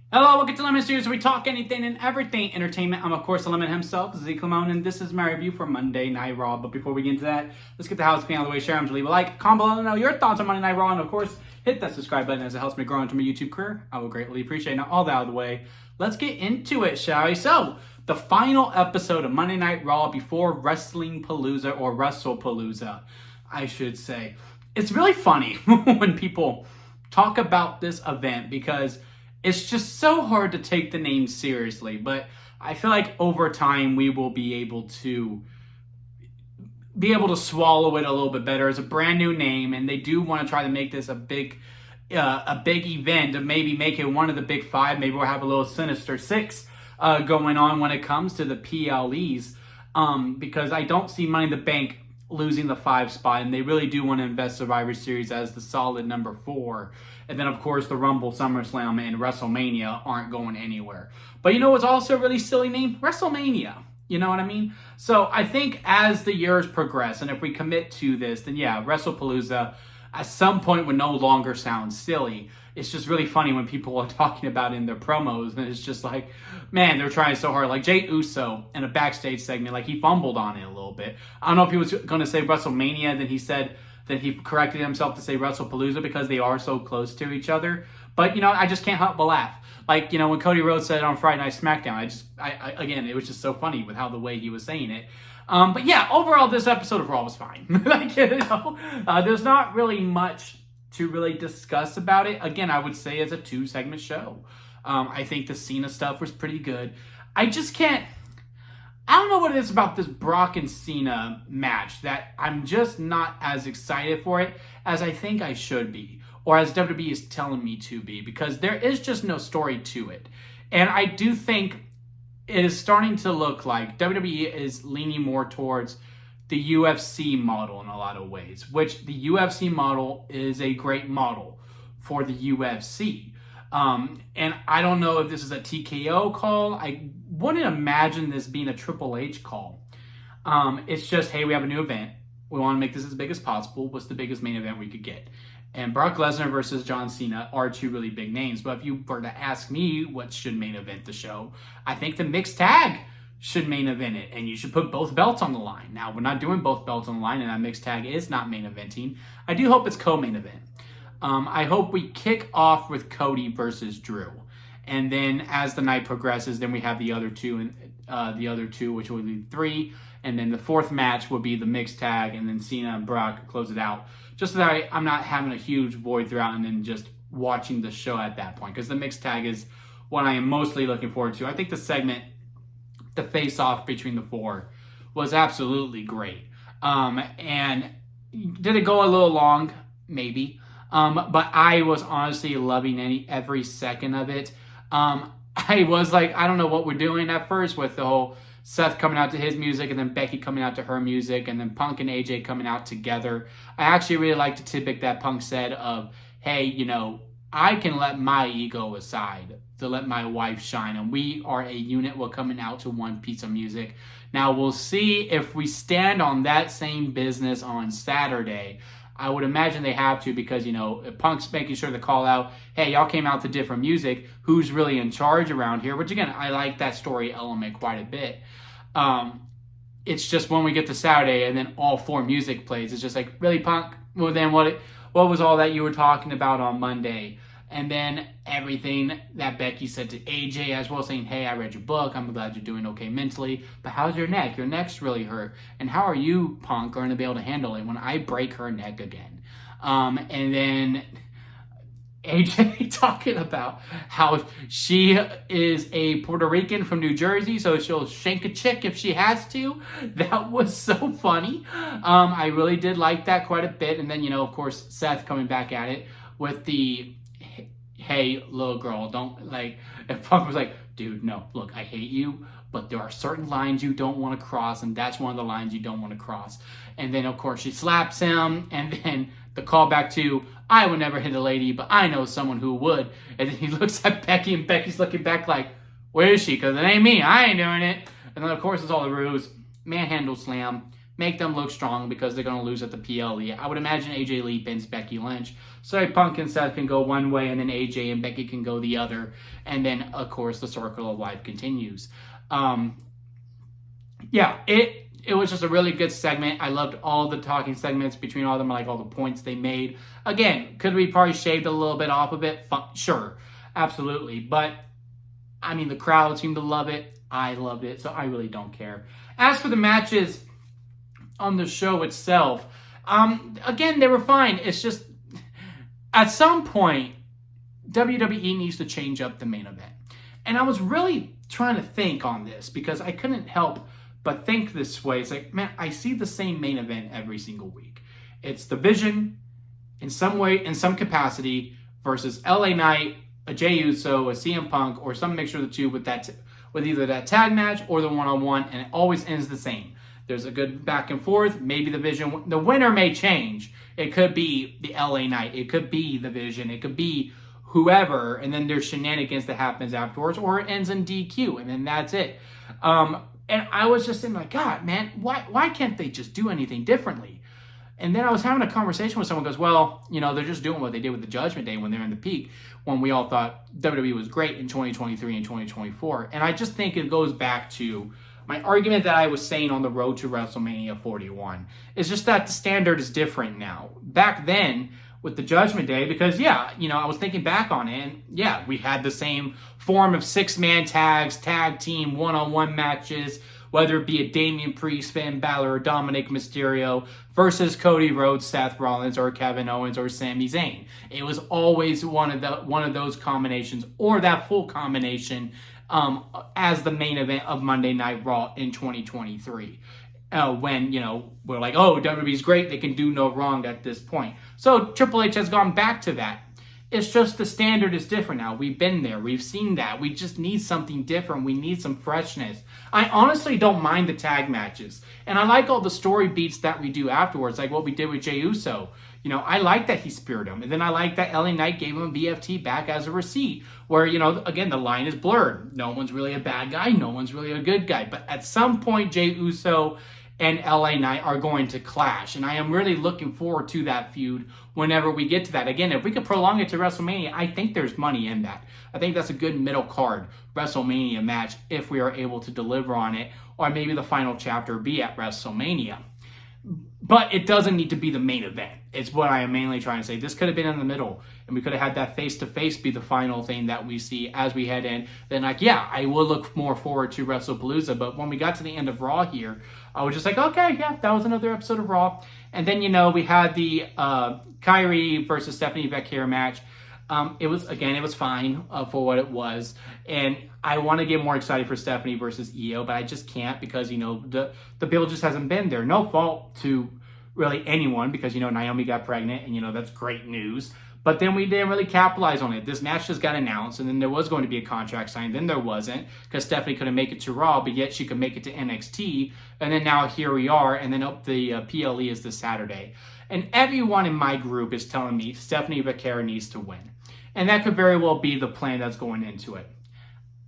Hello, welcome to Lemon Studios, where we talk anything and everything entertainment. I'm, of course, the Lemon himself, Zeke Lamone, and this is my review for Monday Night Raw. But before we get into that, let's get the housekeeping out of the way. Share them, leave a like, comment below, let me know your thoughts on Monday Night Raw, and of course, hit that subscribe button as it helps me grow into my YouTube career. I will greatly appreciate it. Now, all that out of the way, let's get into it, shall we? So, the final episode of Monday Night Raw before Wrestlepalooza, or Wrestlepalooza, I should say. It's really funny when people talk about this event because it's just so hard to take the name seriously, but I feel like over time we will be able to swallow it a little bit better. It's a brand new name, and they do want to try to make this a big event, to maybe make it one of the big five. Maybe we'll have a little Sinister Six going on when it comes to the PLEs, because I don't see Money in the Bank losing the 5 spot, and they really do want to invest Survivor Series as the solid number 4. And then, of course, the Rumble, SummerSlam, and WrestleMania aren't going anywhere. But you know what's also a really silly name? WrestleMania. You know what I mean? So I think as the years progress, and if we commit to this, then yeah, Wrestlepalooza at some point would no longer sound silly. It's just really funny when people are talking about it in their promos, and it's just like, man, they're trying so hard. Like Jey Uso in a backstage segment, like he fumbled on it a little bit. I don't know if he was going to say WrestleMania, then he corrected himself to say Wrestlepalooza because they are so close to each other. But, you know, I just can't help but laugh. Like, you know, when Cody Rhodes said it on Friday Night SmackDown, again, it was just so funny with how the way he was saying it. But yeah, overall, this episode of Raw was fine. Like, you know, there's not really much to really discuss about it. Again, I would say it's a 2-segment show. I think the Cena stuff was pretty good. I don't know what it is about this Brock and Cena match that I'm just not as excited for it as I think I should be, or as WWE is telling me to be, because there is just no story to it. And I do think it is starting to look like WWE is leaning more towards the UFC model in a lot of ways, which the UFC model is a great model for the UFC. And I don't know if this is a TKO call. I wouldn't imagine this being a Triple H call. It's just, hey, we have a new event. We want to make this as big as possible. What's the biggest main event we could get? And Brock Lesnar versus John Cena are 2 really big names. But if you were to ask me what should main event the show, I think the mixed tag should main event it. And you should put both belts on the line. Now, we're not doing both belts on the line, and that mixed tag is not main eventing. I do hope it's co-main event. I hope we kick off with Cody versus Drew. And then as the night progresses, then we have the other two, which will be 3. And then the 4th match will be the mixed tag, and then Cena and Brock close it out. Just so that I'm not having a huge void throughout and then just watching the show at that point. Because the mixed tag is what I am mostly looking forward to. I think the segment, the face-off between the 4, was absolutely great. And did it go a little long? Maybe. But I was honestly loving every second of it. I was like, I don't know what we're doing at first with the whole Seth coming out to his music and then Becky coming out to her music and then Punk and AJ coming out together. I actually really liked the tidbit that Punk said of, hey, you know, I can let my ego aside to let my wife shine, and we are a unit. We're coming out to one piece of music. Now we'll see if we stand on that same business on Saturday. I would imagine they have to, because, you know, Punk's making sure to call out, hey, y'all came out to different music. Who's really in charge around here? Which, again, I like that story element quite a bit. It's just when we get to Saturday and then all 4 music plays, it's just like, really, Punk? Well, then what was all that you were talking about on Monday? And then everything that Becky said to AJ as well, saying, hey, I read your book. I'm glad you're doing okay mentally. But how's your neck? Your neck's really hurt. And how are you, Punk, going to be able to handle it when I break her neck again? And then AJ talking about how she is a Puerto Rican from New Jersey, so she'll shank a chick if she has to. That was so funny. I really did like that quite a bit. And then, you know, of course, Seth coming back at it with the, hey, little girl, don't, like, and Punk was like, dude, no, look, I hate you, but there are certain lines you don't want to cross, and that's one of the lines you don't want to cross. And then, of course, she slaps him, and then the callback to, I would never hit a lady, but I know someone who would. And then he looks at Becky, and Becky's looking back like, where is she? Because it ain't me. I ain't doing it. And then, of course, it's all the ruse. Manhandle slam. make them look strong because they're going to lose at the PLE. I would imagine AJ Lee pins Becky Lynch. So Punk and Seth can go one way, and then AJ and Becky can go the other. And then, of course, the circle of life continues. Yeah, it was just a really good segment. I loved all the talking segments between all of them, like all the points they made. Again, could we probably shaved a little bit off of it? Sure, absolutely. But, I mean, the crowd seemed to love it. I loved it, so I really don't care. As for the matches on the show itself, again, they were fine. It's just, at some point, WWE needs to change up the main event. And I was really trying to think on this because I couldn't help but think this way. It's like, man, I see the same main event every single week. It's the Vision in some way, in some capacity, versus LA Knight, a Jey Uso, a CM Punk, or some mixture of the two with either that tag match or the one-on-one, and it always ends the same. There's a good back and forth. Maybe the Vision, the winner may change. It could be the LA Knight. It could be the Vision. It could be whoever, and then there's shenanigans that happens afterwards, or it ends in DQ, and then that's it. And I was just thinking, like, God, man, why can't they just do anything differently? And then I was having a conversation with someone who goes, well, you know, they're just doing what they did with the Judgment Day when they're in the peak, when we all thought WWE was great in 2023 and 2024. And I just think it goes back to my argument that I was saying on the road to WrestleMania 41. It's just that the standard is different now. Back then, with the Judgment Day, because, yeah, you know, I was thinking back on it, and, yeah, we had the same form of six-man tags, tag team, one-on-one matches, whether it be a Damian Priest, Finn Balor, or Dominic Mysterio versus Cody Rhodes, Seth Rollins, or Kevin Owens, or Sami Zayn. It was always one of those combinations, or that full combination, as the main event of Monday Night Raw in 2023. When, you know, we're like, oh, WWE's great, they can do no wrong at this point. So Triple H has gone back to that. It's just the standard is different now. We've been there. We've seen that. We just need something different. We need some freshness. I honestly don't mind the tag matches. And I like all the story beats that we do afterwards, like what we did with Jey Uso. You know, I like that he speared him. And then I like that LA Knight gave him a BFT back as a receipt. Where, you know, again, the line is blurred. No one's really a bad guy. No one's really a good guy. But at some point, Jey Uso and LA Knight are going to clash. And I am really looking forward to that feud whenever we get to that. Again, if we could prolong it to WrestleMania, I think there's money in that. I think that's a good middle card WrestleMania match if we are able to deliver on it, or maybe the final chapter be at WrestleMania. But it doesn't need to be the main event. It's what I am mainly trying to say. This could have been in the middle, and we could have had that face-to-face be the final thing that we see as we head in. Then, like, yeah, I will look more forward to Wrestlepalooza, but when we got to the end of Raw here, I was just like, okay, yeah, that was another episode of Raw. And then, you know, we had the Kyrie versus Stephanie Vecchia match. It was fine for what it was. And I want to get more excited for Stephanie versus Io, but I just can't because, you know, the build just hasn't been there. No fault to really anyone because, you know, Naomi got pregnant and, you know, that's great news. But then we didn't really capitalize on it. This match just got announced, and then there was going to be a contract signed. Then there wasn't because Stephanie couldn't make it to Raw, but yet she could make it to NXT. And then now here we are, and then the PLE is this Saturday. And everyone in my group is telling me Stephanie Vecchia needs to win. And that could very well be the plan that's going into it.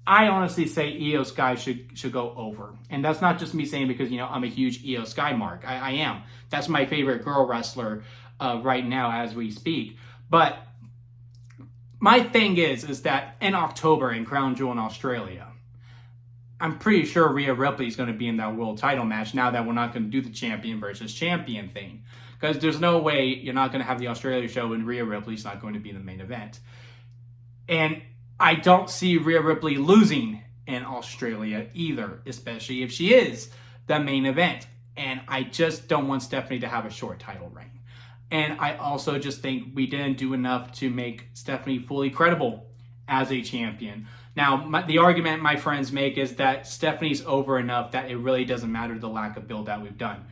I honestly say Io Sky should go over. And that's not just me saying because, you know, I'm a huge Io Sky mark. I am. That's my favorite girl wrestler right now as we speak. But my thing is that in October in Crown Jewel in Australia, I'm pretty sure Rhea Ripley is going to be in that world title match now that we're not going to do the champion versus champion thing. Because there's no way you're not going to have the Australia show and Rhea Ripley's not going to be the main event. And I don't see Rhea Ripley losing in Australia either, especially if she is the main event. And I just don't want Stephanie to have a short title reign. And I also just think we didn't do enough to make Stephanie fully credible as a champion. Now, the argument my friends make is that Stephanie's over enough that it really doesn't matter the lack of build that we've done.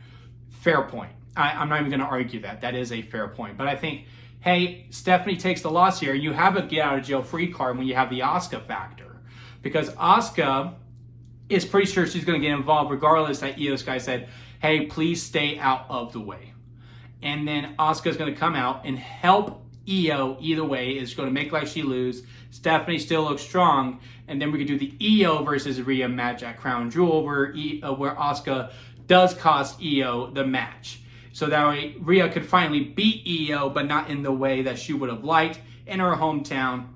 Fair point. I'm not even going to argue that. That is a fair point. But I think, hey, Stephanie takes the loss here. You have a get-out-of-jail-free card when you have the Asuka factor. Because Asuka is pretty sure she's going to get involved regardless that Io Sky said, hey, please stay out of the way. And then Asuka's going to come out and help Io either way. Is going to make like she lose. Stephanie still looks strong. And then we could do the Io versus Rhea match at Crown Jewel where Asuka does cost Io the match. So that way Rhea could finally beat Io, but not in the way that she would have liked in her hometown.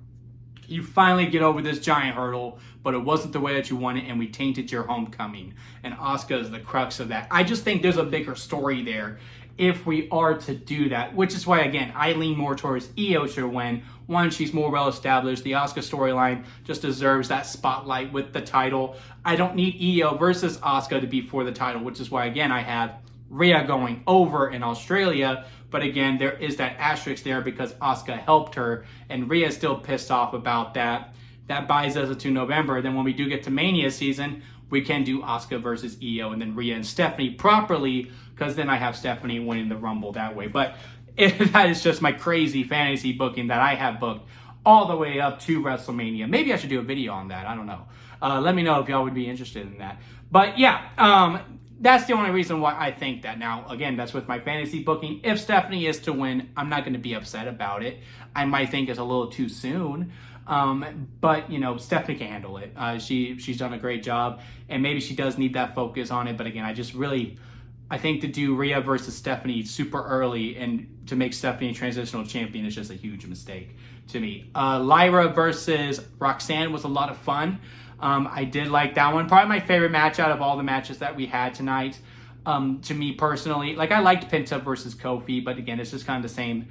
You finally get over this giant hurdle, but it wasn't the way that you wanted, and we tainted your homecoming. And Asuka is the crux of that. I just think there's a bigger story there if we are to do that, which is why, again, I lean more towards Io should win. One, she's more well established. The Asuka storyline just deserves that spotlight with the title. I don't need Io versus Asuka to be for the title, which is why, again, I have Rhea going over in Australia. But again, there is that asterisk there because Asuka helped her, and Rhea is still pissed off about that. That buys us to November. Then when we do get to Mania season, we can do Asuka versus Io and then Rhea and Stephanie properly, because then I have Stephanie winning the Rumble that way. But that is just my crazy fantasy booking that I have booked all the way up to WrestleMania. Maybe I should do a video on that. I don't know. Let me know if y'all would be interested in that. But yeah, that's the only reason why I think that. Now, again, that's with my fantasy booking. If Stephanie is to win, I'm not going to be upset about it. I might think it's a little too soon. But, you know, Stephanie can handle it. She's done a great job, and maybe she does need that focus on it. But again, I think to do Rhea versus Stephanie super early and to make Stephanie a transitional champion is just a huge mistake to me. Lyra versus Roxanne was a lot of fun. I did like that one. Probably my favorite match out of all the matches that we had tonight. To me personally, like I liked Penta versus Kofi, but again, it's just kind of the same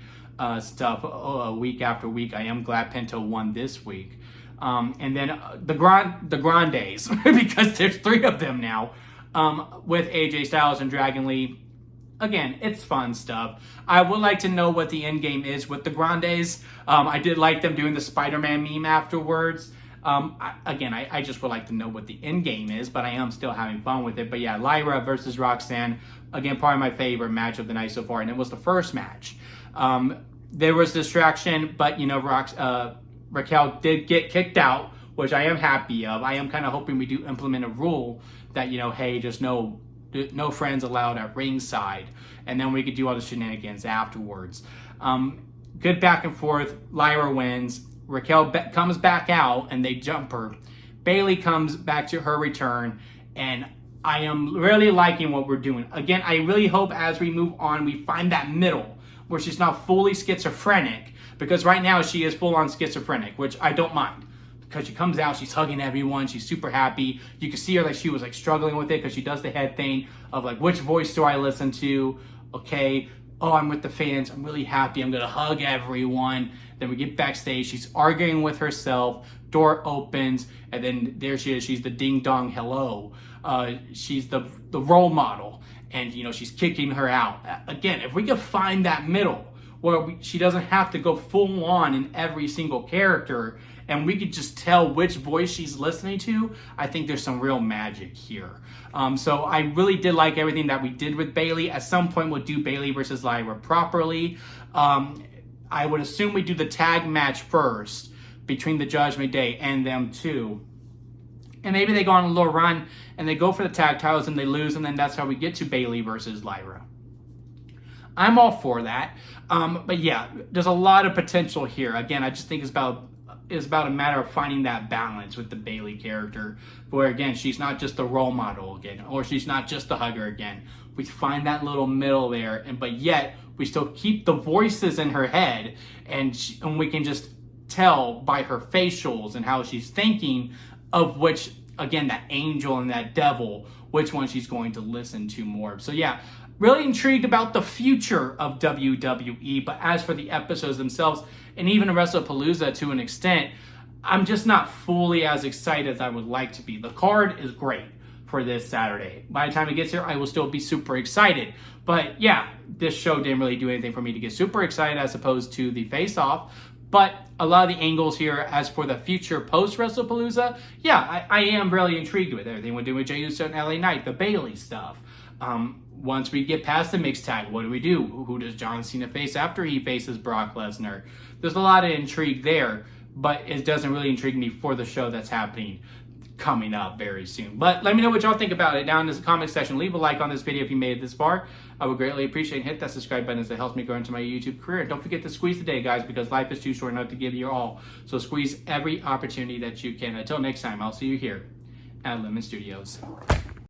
stuff week after week. I am glad Penta won this week. And then the Grandes, because there's 3 of them now, with AJ Styles and Dragon Lee. Again, it's fun stuff. I would like to know what the end game is with the Grandes. I did like them doing the Spider-Man meme afterwards. I just would like to know what the end game is, but I am still having fun with it. But yeah, Lyra versus Roxanne, again, probably my favorite match of the night so far, and it was the first match. There was distraction, but you know, Raquel did get kicked out, which I am happy of. I am kind of hoping we do implement a rule that, you know, hey, just no friends allowed at ringside, and then we could do all the shenanigans afterwards. Good back and forth. Lyra wins. Raquel comes back out, and they jump her. Bayley comes back to her return, and I am really liking what we're doing. Again, I really hope as we move on, we find that middle where she's not fully schizophrenic, because right now she is full-on schizophrenic, which I don't mind. Because she comes out, she's hugging everyone, she's super happy. You can see her like she was like struggling with it because she does the head thing of like, which voice do I listen to? Okay, oh, I'm with the fans, I'm really happy, I'm gonna hug everyone. Then we get backstage, she's arguing with herself, door opens, and then there she is, she's the ding-dong hello. She's the role model, and you know, she's kicking her out. Again, if we could find that middle, where she doesn't have to go full on in every single character, and we could just tell which voice she's listening to, I think there's some real magic here. So I really did like everything that we did with Bayley. At some point, we'll do Bayley versus Lyra properly. I would assume we do the tag match first between the Judgment Day and them two. And maybe they go on a little run and they go for the tag titles and they lose, and then that's how we get to Bayley versus Lyra. I'm all for that. But yeah, there's a lot of potential here. Again, I just think it's about a matter of finding that balance with the Bayley character, where again, she's not just the role model again, or she's not just the hugger again. We find that little middle there, but yet we still keep the voices in her head, and we can just tell by her facials and how she's thinking of which, again, that angel and that devil, which one she's going to listen to more. So yeah, really intrigued about the future of WWE, but as for the episodes themselves, and even Wrestlepalooza to an extent, I'm just not fully as excited as I would like to be. The card is great for this Saturday. By the time it gets here, I will still be super excited. But yeah, this show didn't really do anything for me to get super excited as opposed to the face-off. But a lot of the angles here, as for the future post-Wrestlepalooza, yeah, I am really intrigued with everything we're doing with Jey Uso and LA Knight, the Bayley stuff. Once we get past the mixed tag, what do we do? Who does John Cena face after he faces Brock Lesnar? There's a lot of intrigue there, but it doesn't really intrigue me for the show that's happening coming up very soon. But let me know what y'all think about it down in the comment section. Leave a like on this video if you made it this far. I would greatly appreciate it. Hit that subscribe button as it helps me grow into my YouTube career. And don't forget to squeeze today, guys, because life is too short not to give you all. So squeeze every opportunity that you can. Until next time, I'll see you here at Lemon Studios.